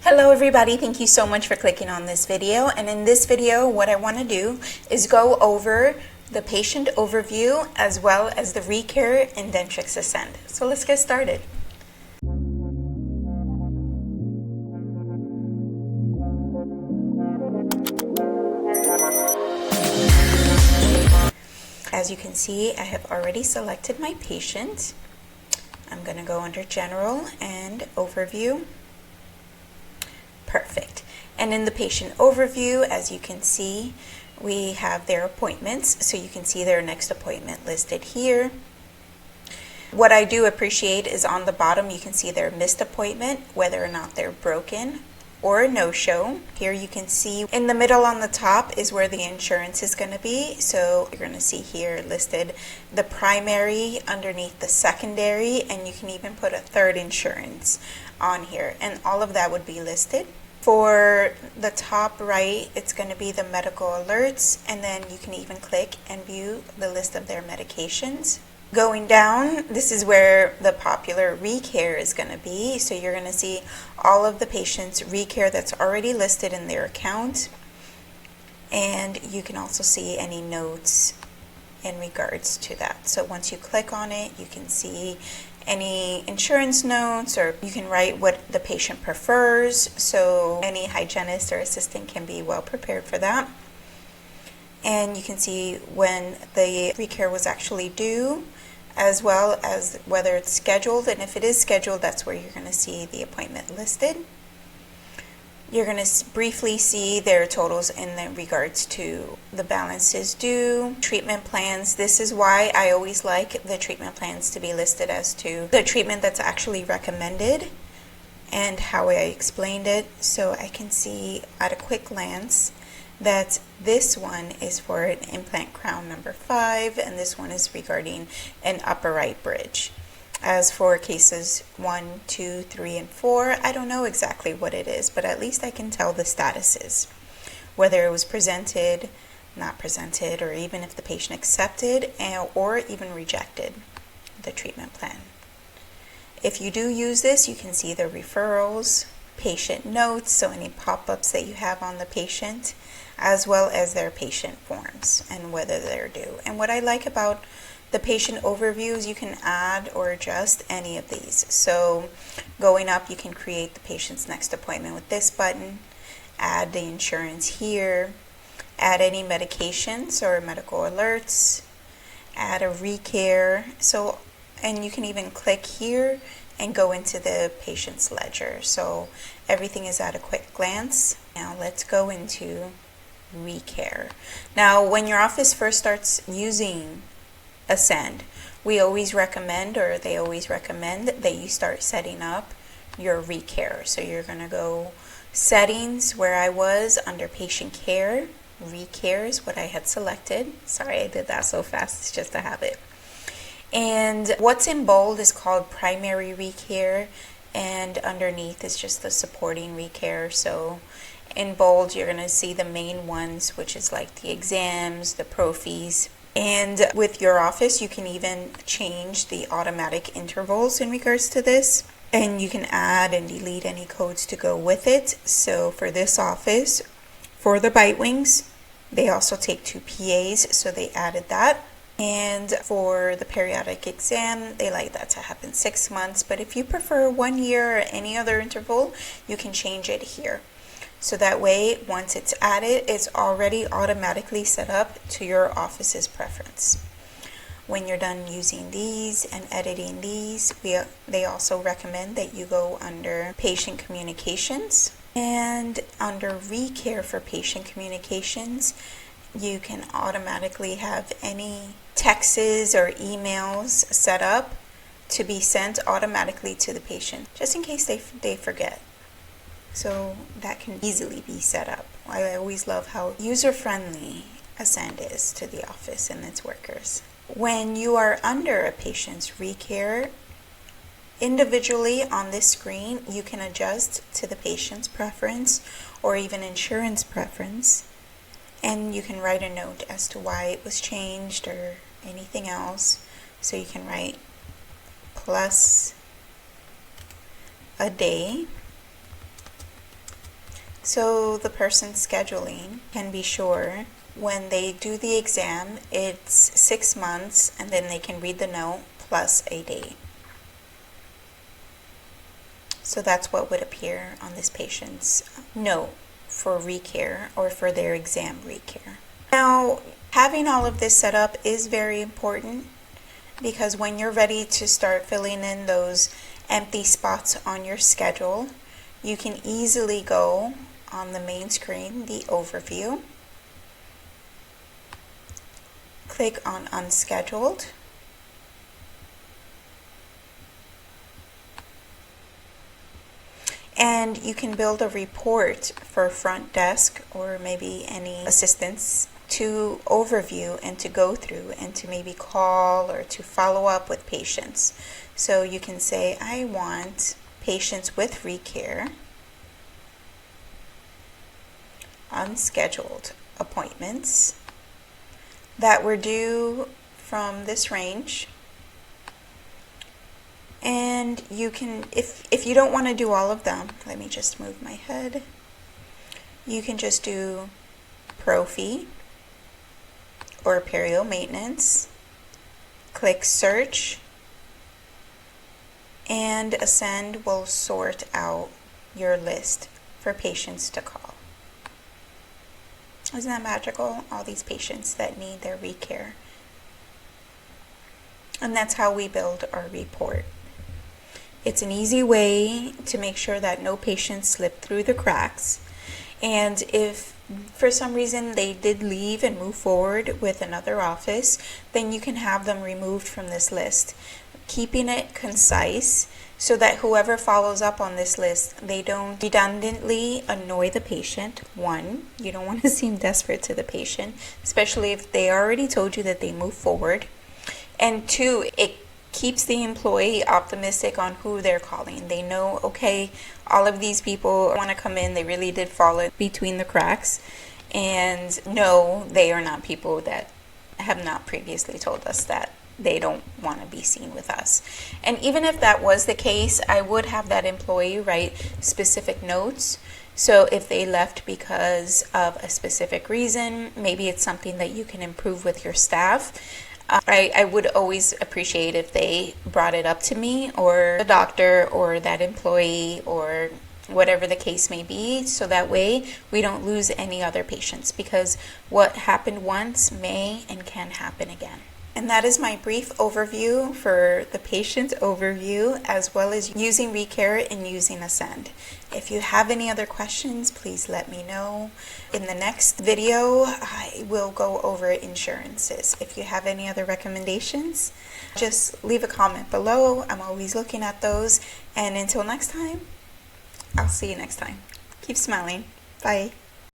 Hello everybody, thank you so much for clicking on this video. And in this video, what I want to do is go over the patient overview as well as the Recare and Dentrix Ascend. So let's get started. As you can see, I have already selected my patient. I'm going to go under General and Overview. Perfect. And in the patient overview, as you can see, we have their appointments. So you can see their next appointment listed here. What I do appreciate is on the bottom, you can see their missed appointment, whether or not they're broken or a no-show. Here you can see in the middle on the top is where the insurance is going to be. So you're going to see here listed the primary underneath the secondary, and you can even put a third insurance on here, and all of that would be listed. For the top right, it's going to be the medical alerts, and then you can even click and view the list of their medications. Going down, this is where the popular Recare is going to be. So you're going to see all of the patients' Recare that's already listed in their account, and you can also see any notes in regards to that. So once you click on it, you can see any insurance notes, or you can write what the patient prefers, so any hygienist or assistant can be well prepared for that. And you can see when the Recare was actually due, as well as whether it's scheduled, and if it is scheduled, that's where you're going to see the appointment listed. You're going to briefly see their totals in regards to the balances due, treatment plans. This is why I always like the treatment plans to be listed as to the treatment that's actually recommended and how I explained it. So I can see at a quick glance that this one is for an implant crown number 5, and this one is regarding an upper right bridge. As for cases 1, 2, 3, and 4, I don't know exactly what it is, but at least I can tell the statuses, whether it was presented, not presented, or even if the patient accepted or even rejected the treatment plan. If you do use this, you can see the referrals, patient notes, so any pop-ups that you have on the patient, as well as their patient forms and whether they're due. And what I like about the patient overviews, you can add or adjust any of these. So going up, you can create the patient's next appointment with this button, add the insurance here, add any medications or medical alerts, add a Recare. So, and you can even click here and go into the patient's ledger. So everything is at a quick glance. Now let's go into Recare. Now when your office first starts using Ascend, we always recommend, or they always recommend, that you start setting up your Recare. So you're going to go settings, where I was under patient care. Recare is what I had selected. Sorry, I did that so fast, it's just a habit. And what's in bold is called primary Recare, and underneath is just the supporting Recare. So in bold, you're going to see the main ones, which is like the exams, the prophies. And with your office, you can even change the automatic intervals in regards to this. And you can add and delete any codes to go with it. So for this office, for the bite wings, they also take 2 PAs, so they added that. And for the periodic exam, they like that to happen 6 months. But if you prefer 1 year or any other interval, you can change it here. So that way, once it's added, it's already automatically set up to your office's preference. When you're done using these and editing these, they also recommend that you go under patient communications. And under Recare for patient communications, you can automatically have any texts or emails set up to be sent automatically to the patient, just in case they forget. So that can easily be set up. I always love how user-friendly Ascend is to the office and its workers. When you are under a patient's Recare, individually on this screen, you can adjust to the patient's preference or even insurance preference. And you can write a note as to why it was changed or anything else. So you can write plus a day so the person scheduling can be sure when they do the exam, it's 6 months, and then they can read the note plus a day. So that's what would appear on this patient's note for Recare or for their exam Recare. Now, having all of this set up is very important, because when you're ready to start filling in those empty spots on your schedule, you can easily go on the main screen, the overview, click on unscheduled, and you can build a report for front desk or maybe any assistants to overview and to go through and to maybe call or to follow up with patients. So you can say, I want patients with Recare, unscheduled appointments that were due from this range. And you can, if you don't want to do all of them, let me just move my head. You can just do prophy or perio maintenance, click search, and Ascend will sort out your list for patients to call. Isn't that magical? All these patients that need their Recare. And that's how we build our report. It's an easy way to make sure that no patients slip through the cracks. And if for some reason they did leave and move forward with another office, then you can have them removed from this list. Keeping it concise so that whoever follows up on this list, they don't redundantly annoy the patient. One, you don't want to seem desperate to the patient, especially if they already told you that they move forward. And two, it keeps the employee optimistic on who they're calling. They know, okay, all of these people want to come in, they really did fall in between the cracks, and no, they are not people that have not previously told us that they don't want to be seen with us. And even if that was the case, I would have that employee write specific notes. So if they left because of a specific reason, maybe it's something that you can improve with your staff. I would always appreciate if they brought it up to me or the doctor or that employee or whatever the case may be, so that way we don't lose any other patients, because what happened once may and can happen again. And that is my brief overview for the patient overview, as well as using Recare and using Ascend. If you have any other questions, please let me know. In the next video, I will go over insurances. If you have any other recommendations, just leave a comment below. I'm always looking at those. And until next time, I'll see you next time. Keep smiling. Bye.